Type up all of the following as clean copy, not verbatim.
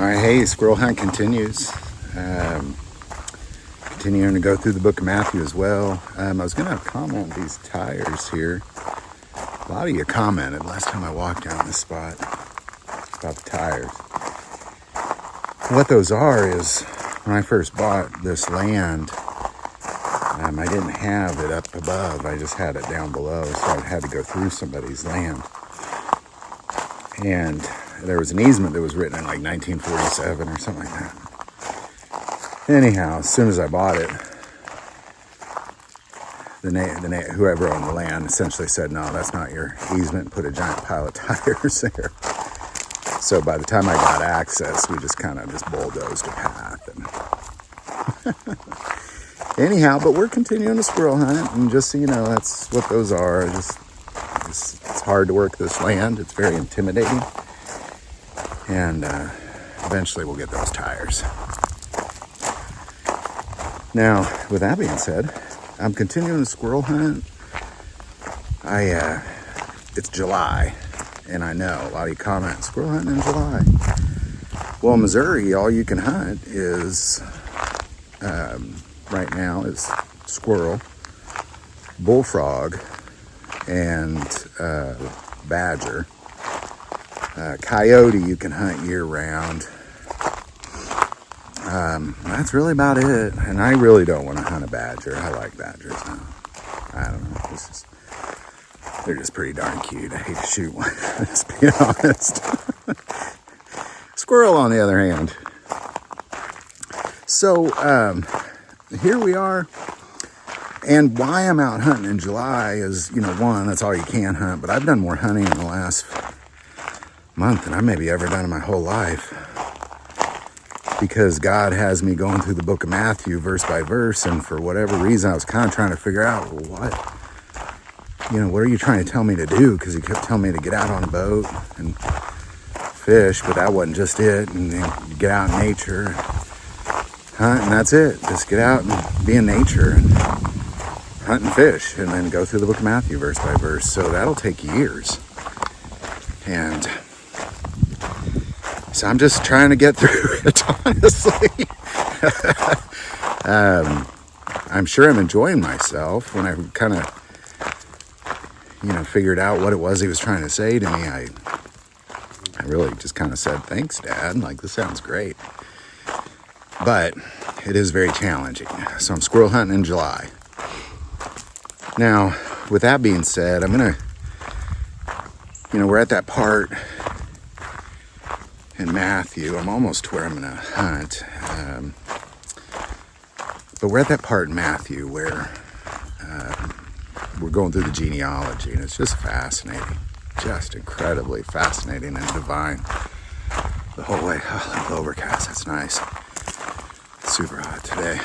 Alright, hey, Squirrel Hunt continues. Continuing to go through the book of Matthew as well. I was going to comment on these tires here. A lot of you commented last time I walked down this spot about the tires. What those are is, when I first bought this land, I didn't have it up above. I just had it down below, so I had to go through somebody's land. And there was an easement that was written in like 1947 or something like that. Anyhow, as soon as I bought it, whoever owned the land essentially said, no, that's not your easement, put a giant pile of tires there. So by the time I got access, we just kind of just bulldozed a path. And anyhow, but we're continuing to squirrel hunt, and just so you know, that's what those are. It's hard to work this land. It's very intimidating. And eventually we'll get those tires. Now, with that being said, I'm continuing to squirrel hunt. It's July, and I know a lot of you comment, squirrel hunting in July. Well, in Missouri, all you can hunt is, right now, is squirrel, bullfrog, and badger. Coyote you can hunt year-round. That's really about it. And I really don't want to hunt a badger. I like badgers now. I don't know. They're just pretty darn cute. I hate to shoot one, let's be honest. Squirrel, on the other hand. So, here we are. And why I'm out hunting in July is, one, that's all you can hunt. But I've done more hunting in the last month than I maybe ever done in my whole life, because God has me going through the book of Matthew verse by verse, and for whatever reason I was kind of trying to figure out, what are you trying to tell me to do? Because he kept telling me to get out on a boat and fish, but that wasn't just it. And then get out in nature, hunt, and that's it. Just get out and be in nature and hunt and fish, and then go through the book of Matthew verse by verse. So that'll take years. And so I'm just trying to get through it, honestly. I'm sure I'm enjoying myself. When I kind of, figured out what it was he was trying to say to me, I really just kind of said, thanks, Dad. Like, this sounds great. But it is very challenging. So I'm squirrel hunting in July. Now, with that being said, I'm going to, we're at that part in Matthew. I'm almost to where I'm going to hunt. But we're at that part in Matthew where we're going through the genealogy, and it's just fascinating. Just incredibly fascinating and divine the whole way. Oh, a little overcast. That's nice. It's super hot today.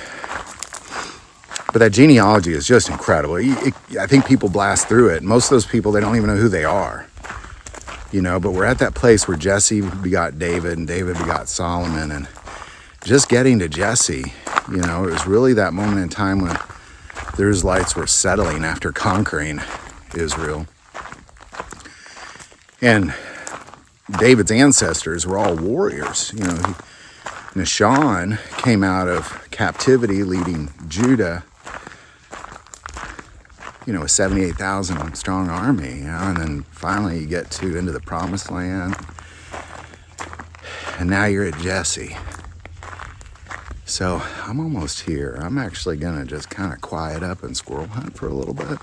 But that genealogy is just incredible. I think people blast through it. Most of those people, they don't even know who they are. But we're at that place where Jesse begot David, and David begot Solomon. And just getting to Jesse, it was really that moment in time when the Israelites were settling after conquering Israel. And David's ancestors were all warriors. Nahshon came out of captivity leading Judah, a 78,000 strong army, and then finally you get into the promised land, and now you're at Jesse. So I'm almost here. I'm actually gonna just kind of quiet up and squirrel hunt for a little bit,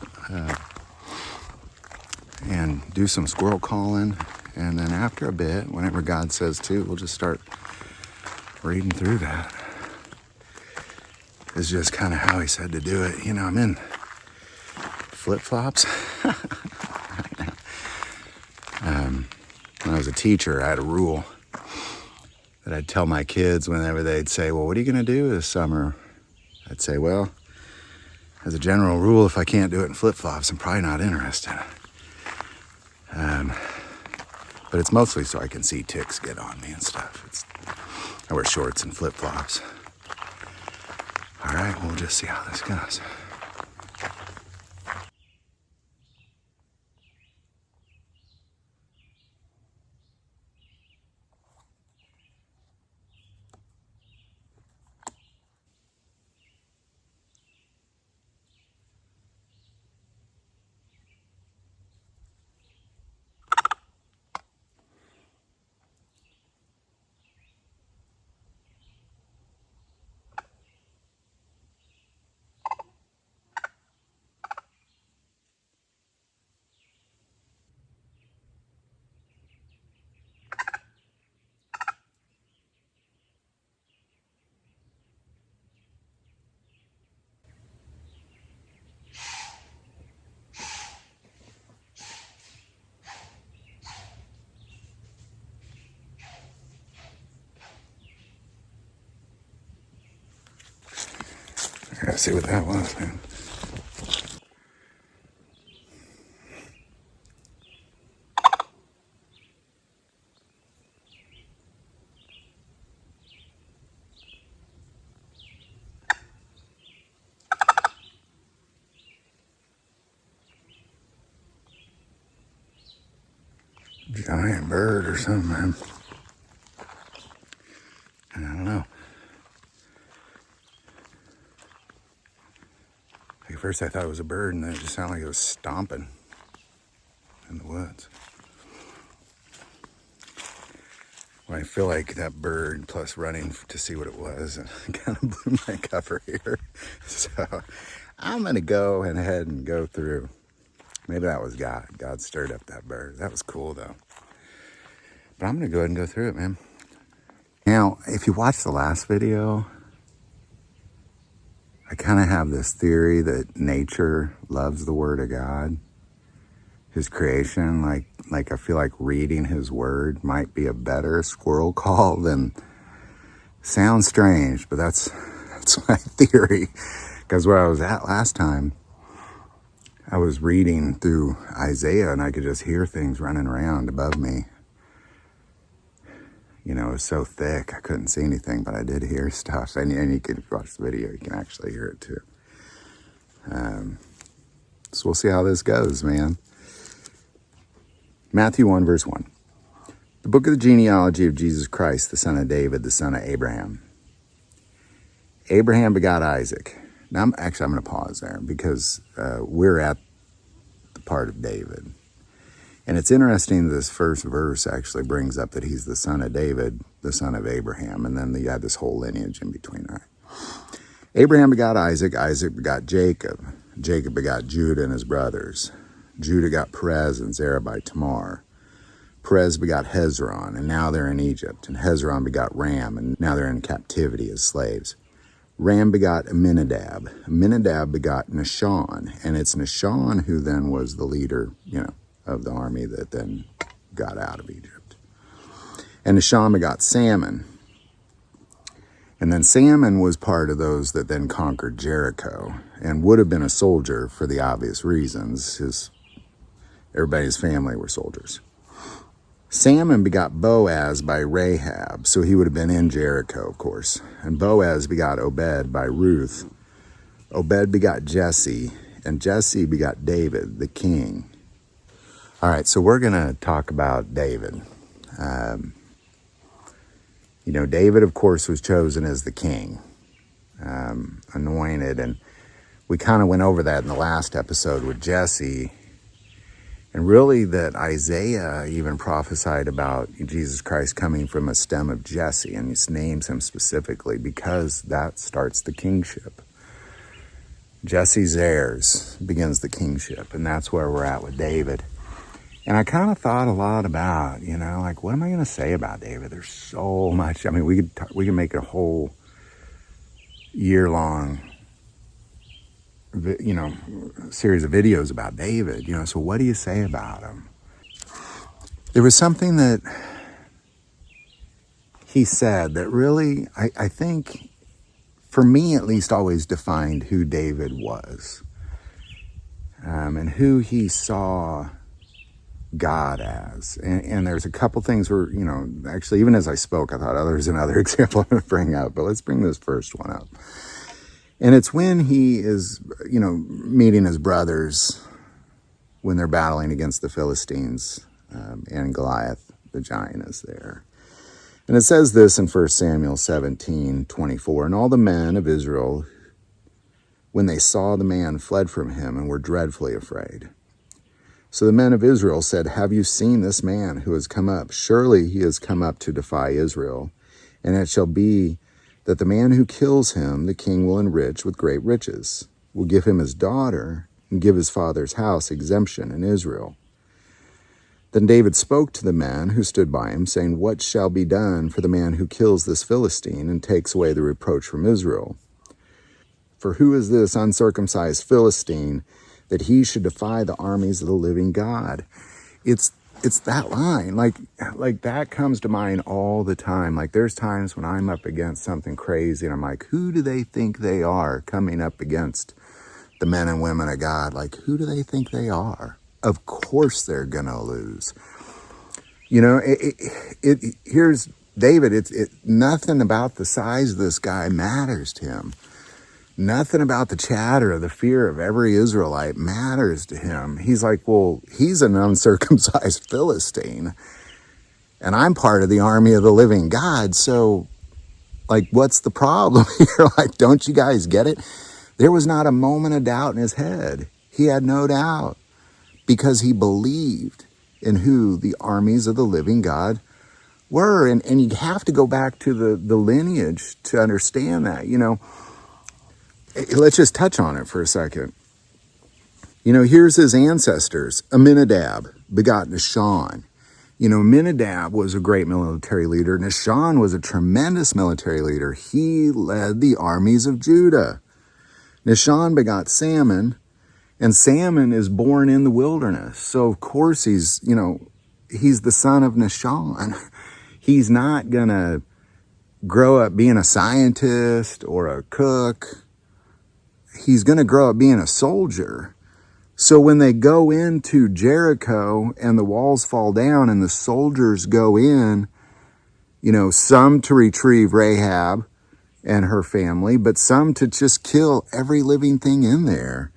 and do some squirrel calling, and then after a bit, whenever God says to, we'll just start reading through that. It's just kind of how he said to do it. I'm in flip-flops. When I was a teacher, I had a rule that I'd tell my kids whenever they'd say, well, what are you going to do this summer? I'd say, well, as a general rule, if I can't do it in flip-flops, I'm probably not interested. But it's mostly so I can see ticks get on me and stuff. I wear shorts and flip-flops. All right, we'll just see how this goes. Gotta see what that was, man. Giant bird or something, man. I don't know. At first I thought it was a bird, and then it just sounded like it was stomping in the woods. Well, I feel like that bird plus running to see what it was kind of blew my cover here. So I'm going to go ahead and go through. Maybe that was God. God stirred up that bird. That was cool, though. But I'm going to go ahead and go through it, man. Now, if you watch the last video, I kind of have this theory that nature loves the Word of God, His creation. Like I feel like reading His Word might be a better squirrel call than... Sounds strange, but that's my theory. Because where I was at last time, I was reading through Isaiah, and I could just hear things running around above me. You know, it was so thick, I couldn't see anything, but I did hear stuff. And you can watch the video, you can actually hear it too. So we'll see how this goes, man. Matthew 1, verse 1. The book of the genealogy of Jesus Christ, the son of David, the son of Abraham. Abraham begot Isaac. Now, I'm going to pause there because we're at the part of David. And it's interesting that this first verse actually brings up that he's the son of David, the son of Abraham, and then you have this whole lineage in between, right? Abraham begot Isaac, Isaac begot Jacob, Jacob begot Judah and his brothers. Judah got Perez and Zerah by Tamar. Perez begot Hezron, and now they're in Egypt. And Hezron begot Ram, and now they're in captivity as slaves. Ram begot Amminadab. Amminadab begot Nahshon, and it's Nahshon who then was the leader, of the army that then got out of Egypt. And Nahshon begot Salmon. And then Salmon was part of those that then conquered Jericho and would have been a soldier for the obvious reasons. Everybody's family were soldiers. Salmon begot Boaz by Rahab, so he would have been in Jericho, of course. And Boaz begot Obed by Ruth. Obed begot Jesse, and Jesse begot David, the king. All right, so we're going to talk about David. David, of course, was chosen as the king, anointed, and we kind of went over that in the last episode with Jesse. And really that Isaiah even prophesied about Jesus Christ coming from a stem of Jesse, and he names him specifically because that starts the kingship. Jesse's heirs begins the kingship, and that's where we're at with David. And I kind of thought a lot about, what am I going to say about David? There's so much. I mean, we can make a whole year-long series of videos about David, so what do you say about him? There was something that he said that really, I think, for me at least, always defined who David was, and who he saw God as. And there's a couple things where, actually, even as I spoke, I thought, there's another example I'm going to bring up, but let's bring this first one up. And it's when he is, meeting his brothers when they're battling against the Philistines, and Goliath, the giant, is there. And it says this in 1 Samuel 17:24, and all the men of Israel, when they saw the man, fled from him and were dreadfully afraid. So the men of Israel said, have you seen this man who has come up? Surely he has come up to defy Israel. And it shall be that the man who kills him, the king will enrich with great riches, will give him his daughter, and give his father's house exemption in Israel. Then David spoke to the men who stood by him, saying, what shall be done for the man who kills this Philistine and takes away the reproach from Israel? For who is this uncircumcised Philistine that he should defy the armies of the living God? It's it's that line. Like that comes to mind all the time. Like there's times when I'm up against something crazy and I'm like, who do they think they are coming up against the men and women of God? Like, who do they think they are? Of course they're gonna lose. You know, here's David. Nothing about the size of this guy matters to him. Nothing about the chatter or the fear of every Israelite matters to him. He's like, well, he's an uncircumcised Philistine, and I'm part of the army of the living God. So, like, what's the problem here? Like, don't you guys get it? There was not a moment of doubt in his head. He had no doubt because he believed in who the armies of the living God were. And you have to go back to the lineage to understand that, you know. Let's just touch on it for a second. You know, here's his ancestors. Aminadab begot Nahshon. You know, Aminadab was a great military leader. Nahshon was a tremendous military leader. He led the armies of Judah. Nahshon begot Salmon, and Salmon is born in the wilderness. So, of course, he's the son of Nahshon. He's not going to grow up being a scientist or a cook. He's going to grow up being a soldier. So when they go into Jericho and the walls fall down and the soldiers go in, you know, some to retrieve Rahab and her family, but some to just kill every living thing in there.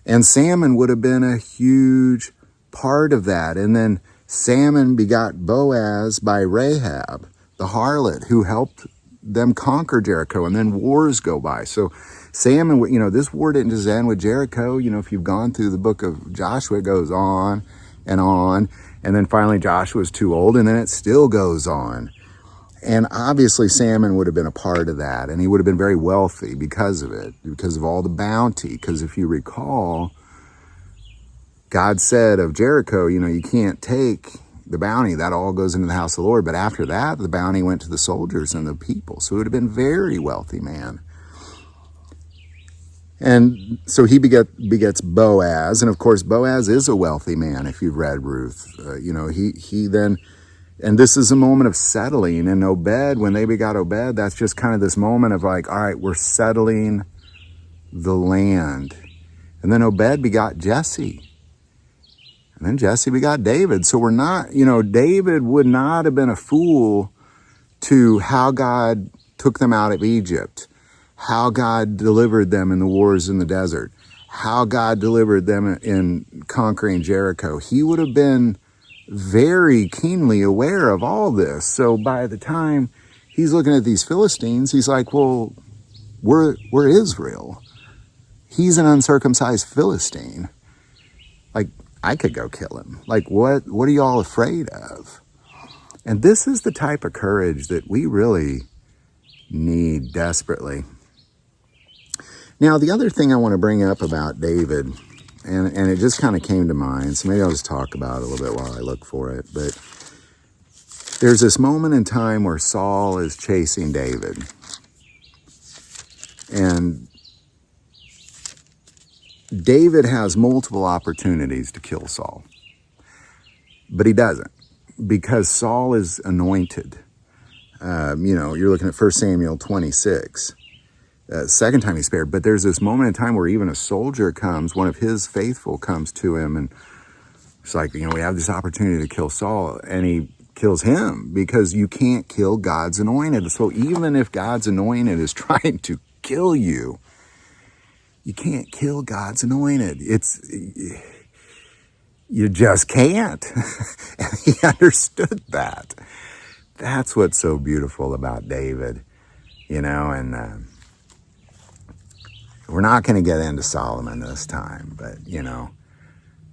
And Salmon would have been a huge part of that. And then Salmon begot Boaz by Rahab, the harlot, who helped them conquer Jericho, and then wars go by. So Salmon, you know, this war didn't just end with Jericho. You know, if you've gone through the book of Joshua, it goes on, and then finally Joshua's too old, and then it still goes on. And obviously Salmon would have been a part of that, and he would have been very wealthy because of it, because of all the bounty. Because if you recall, God said of Jericho, you know, you can't take the bounty. That all goes into the house of the Lord. But after that, the bounty went to the soldiers and the people. So it would have been a very wealthy man. And so he begets Boaz. And of course, Boaz is a wealthy man, if you've read Ruth. You know, he then, and this is a moment of settling. And Obed, when they begot Obed, that's just kind of this moment of like, all right, we're settling the land. And then Obed begot Jesse. And then Jesse begot David. So we're not, you know, David would not have been a fool to how God took them out of Egypt, how God delivered them in the wars in the desert, how God delivered them in conquering Jericho. He would have been very keenly aware of all this. So by the time he's looking at these Philistines, he's like, well, we're Israel. He's an uncircumcised Philistine. Like, I could go kill him. Like, what are y'all afraid of? And this is the type of courage that we really need desperately. Now, the other thing I want to bring up about David, and it just kind of came to mind, so maybe I'll just talk about it a little bit while I look for it, but there's this moment in time where Saul is chasing David. And David has multiple opportunities to kill Saul, but he doesn't, because Saul is anointed. You know, you're looking at 1 Samuel 26. Second time he's spared, but there's this moment in time where even a soldier comes, one of his faithful comes to him, and it's like, you know, we have this opportunity to kill Saul, and he kills him because you can't kill God's anointed. So even if God's anointed is trying to kill you, you can't kill God's anointed. You just can't. And he understood that. That's what's so beautiful about David, you know, and we're not going to get into Solomon this time, but, you know,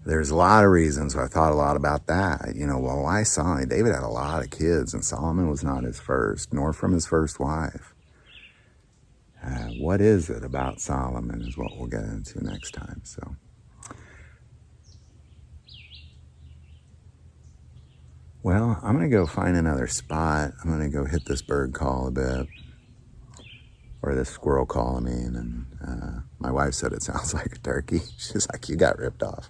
there's a lot of reasons. I thought a lot about that. You know, well, I saw David had a lot of kids, and Solomon was not his first, nor from his first wife. What is it about Solomon is what we'll get into next time. So, well, I'm going to go find another spot. I'm going to go hit this bird call a bit, or this squirrel call, I mean. And my wife said it sounds like a turkey. She's like, you got ripped off.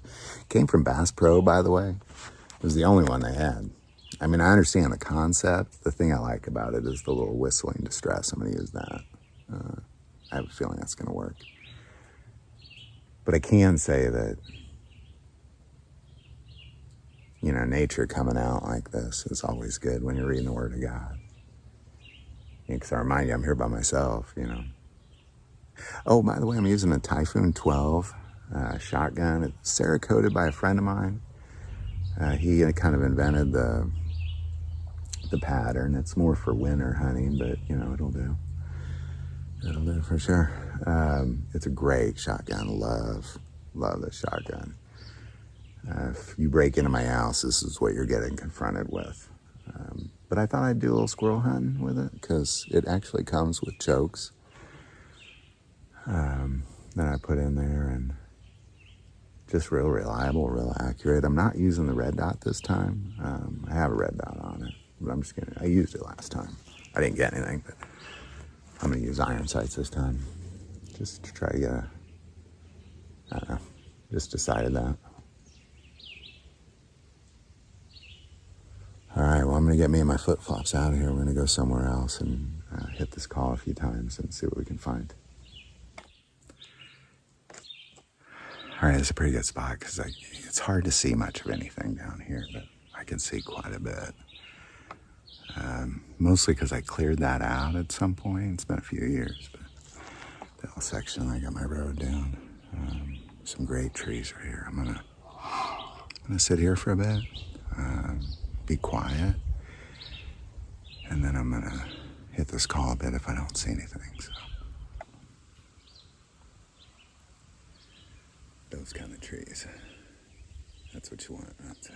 Came from Bass Pro, by the way. It was the only one they had. I mean, I understand the concept. The thing I like about it is the little whistling distress. I'm going to use that. I have a feeling that's going to work. But I can say that, you know, nature coming out like this is always good when you're reading the Word of God. Because I remind you, I'm here by myself, you know. Oh, by the way, I'm using a Typhoon 12 shotgun. It's Cerakoted by a friend of mine. He kind of invented the pattern. It's more for winter hunting, but, you know, it'll do. It'll do for sure. It's a great shotgun. Love this shotgun. If you break into my house, this is what you're getting confronted with. But I thought I'd do a little squirrel hunting with it because it actually comes with chokes that I put in there, and just real reliable, real accurate. I'm not using the red dot this time. I have a red dot on it, but I used it last time. I didn't get anything, but I'm going to use iron sights this time just to try to get I don't know, just decided that. All right, well, I'm going to get me and my flip-flops out of here. We're going to go somewhere else and hit this call a few times and see what we can find. All right, it's a pretty good spot because it's hard to see much of anything down here, but I can see quite a bit. Mostly because I cleared that out at some point. It's been a few years, but that whole section, I got my road down. Some great trees right here. I'm gonna sit here for a bit, be quiet, and then I'm gonna hit this call a bit if I don't see anything. So those kind of trees, that's what you want. That's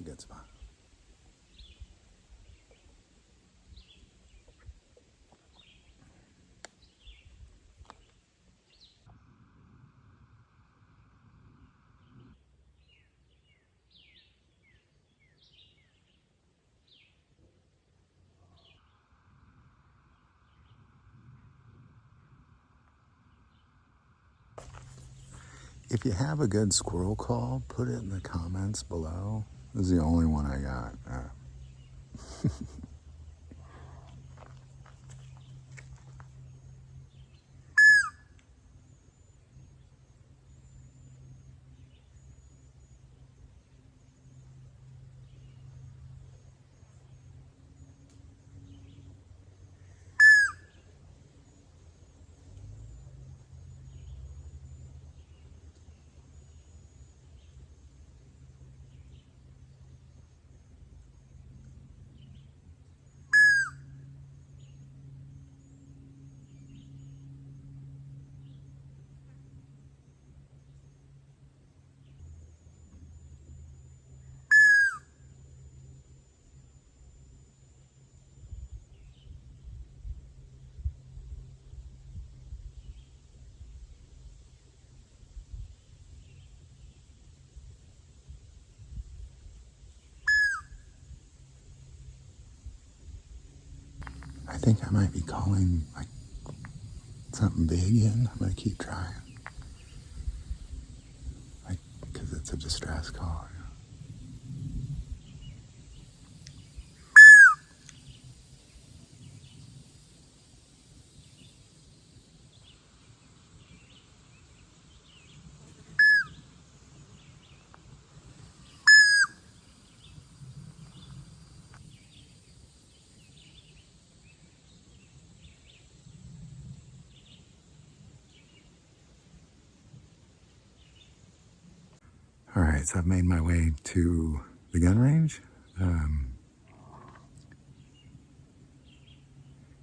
a good spot. If you have a good squirrel call, put it in the comments below. This is the only one I got. I think I might be calling like something big in. I'm gonna keep trying, like, because it's a distress call. All right, so I've made my way to the gun range.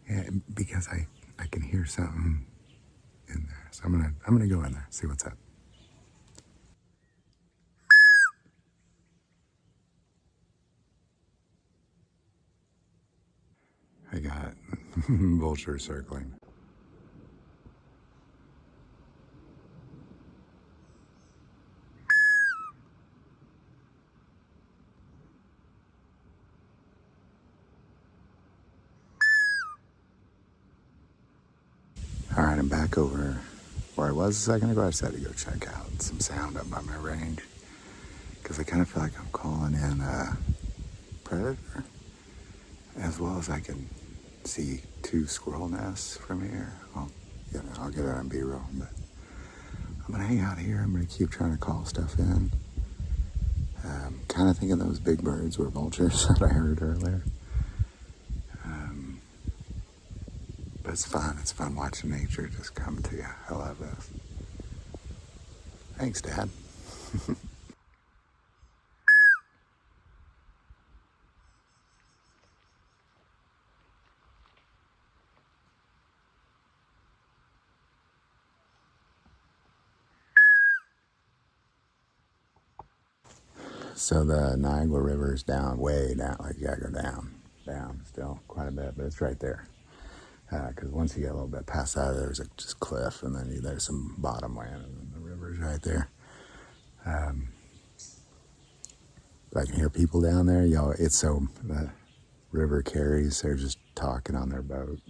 Yeah, because I can hear something in there, so I'm gonna go in there, see what's up. I got vultures circling. All right, I'm back over where I was a second ago. I just had to go check out some sound up by my range. because I kind of feel like I'm calling in a predator, as well as I can see 2 squirrel nests from here. I'll get it on B-roll, but I'm gonna hang out here. I'm gonna keep trying to call stuff in. Kind of thinking those big birds were vultures that I heard earlier. But it's fun. It's fun watching nature just come to you. I love this. Thanks, Dad. So the Niagara River is down, way down, like you gotta go down still quite a bit, but it's right there. Because once you get a little bit past that, there's just cliff, and then there's some bottom land, and then the river's right there. But I can hear people down there. It's so the river carries. They're just talking on their boat.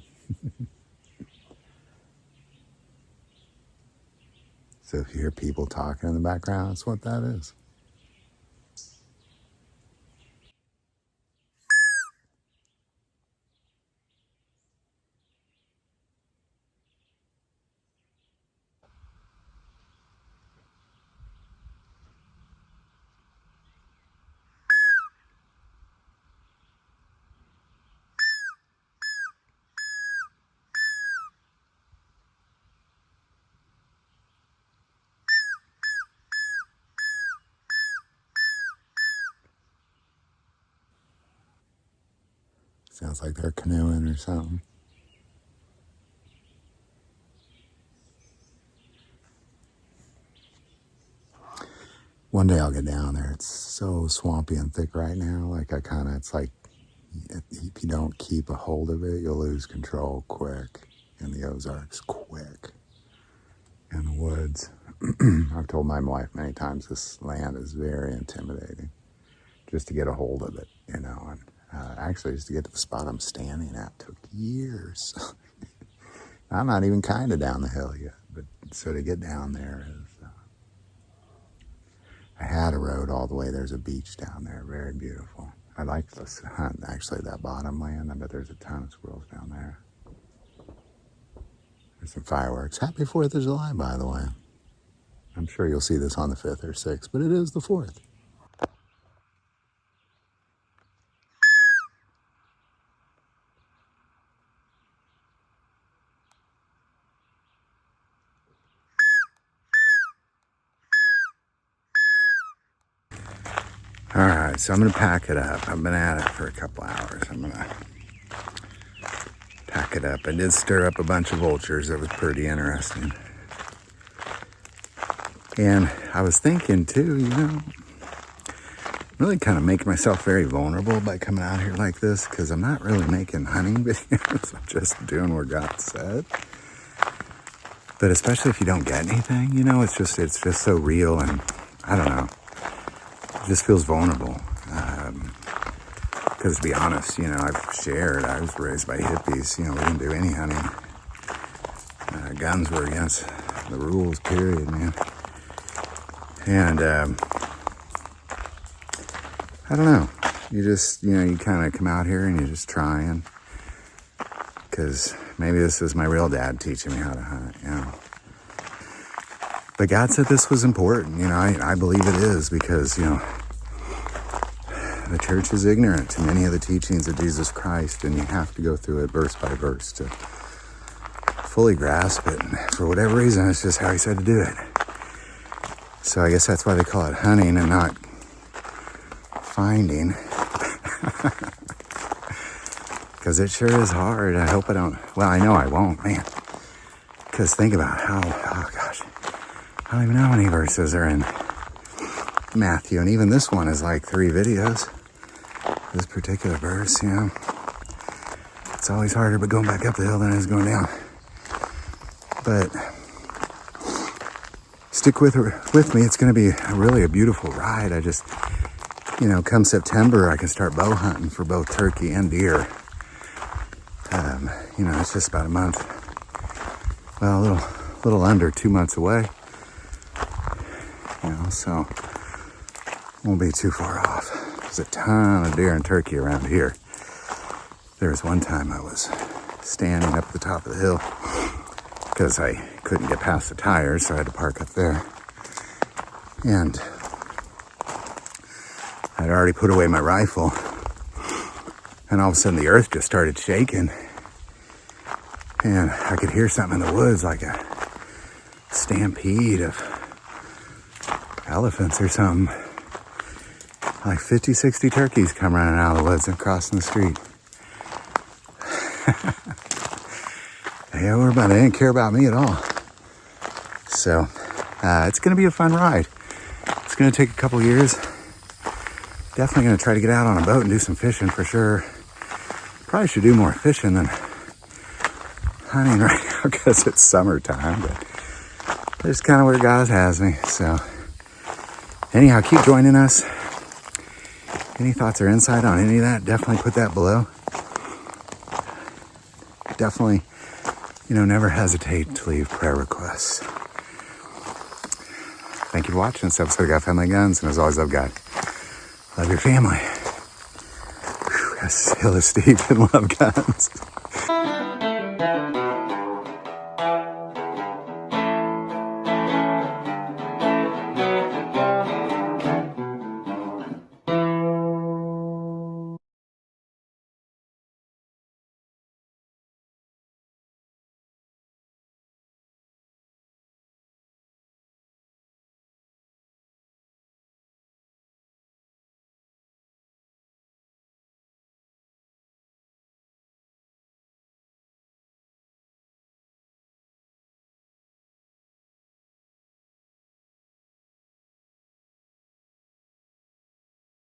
So if you hear people talking in the background, that's what that is. Sounds like they're canoeing or something. One day I'll get down there. It's so swampy and thick right now. Like it's like if you don't keep a hold of it, you'll lose control quick. In the Ozarks, quick. In the woods. I've told my wife many times this land is very intimidating. Just to get a hold of it, And actually, just to get to the spot I'm standing at took years. I'm not even kind of down the hill yet, but so to get down there is. I had a road all the way. There's a beach down there, very beautiful. I like this hunt, actually, that bottom land. I bet there's a ton of squirrels down there. There's some fireworks. Happy 4th of July, by the way. I'm sure you'll see this on the 5th or 6th, but it is the 4th. All right, so I'm going to pack it up. I've been at it for a couple hours. I'm going to pack it up. I did stir up a bunch of vultures. That was pretty interesting. And I was thinking, too, really kind of making myself very vulnerable by coming out here like this, because I'm not really making hunting videos. I'm just doing what God said. But especially if you don't get anything, it's just so real, and I don't know. It just feels vulnerable. Because to be honest, I've shared, I was raised by hippies. We didn't do any hunting. Guns were against the rules, period, man. And I don't know. You just, you kind of come out here and you're just trying. Because maybe this is my real dad teaching me how to hunt, But God said this was important, I believe it is, because, the church is ignorant to many of the teachings of Jesus Christ, and you have to go through it verse by verse to fully grasp it. And for whatever reason, it's just how he said to do it. So I guess that's why they call it hunting and not finding. Because it sure is hard. I hope I don't. Well, I know I won't, man. Because think about oh gosh. I don't even know how many verses are in Matthew. And even this one is like 3 videos. This particular verse, It's always harder but going back up the hill than it is going down. But stick with me. It's going to be really a beautiful ride. I just, come September, I can start bow hunting for both turkey and deer. It's just about a month. Well, a little under 2 months away. So won't be too far off. There's a ton of deer and turkey around here. There was one time I was standing up at the top of the hill because I couldn't get past the tires, so I had to park up there. And I'd already put away my rifle, and all of a sudden the earth just started shaking, and I could hear something in the woods, like a stampede of elephants or something. Like 50, 60 turkeys come running out of the woods and crossing the street. They didn't care about me at all. So it's going to be a fun ride. It's going to take a couple years. Definitely going to try to get out on a boat and do some fishing for sure. Probably should do more fishing than hunting right now because it's summertime. But that's kind of where God has me. So anyhow, keep joining us. Any thoughts or insight on any of that, definitely put that below. Definitely, never hesitate to leave prayer requests. Thank you for watching this episode of Got Family Guns, and as always, love God. Love your family. Yes, hill is steep and love guns.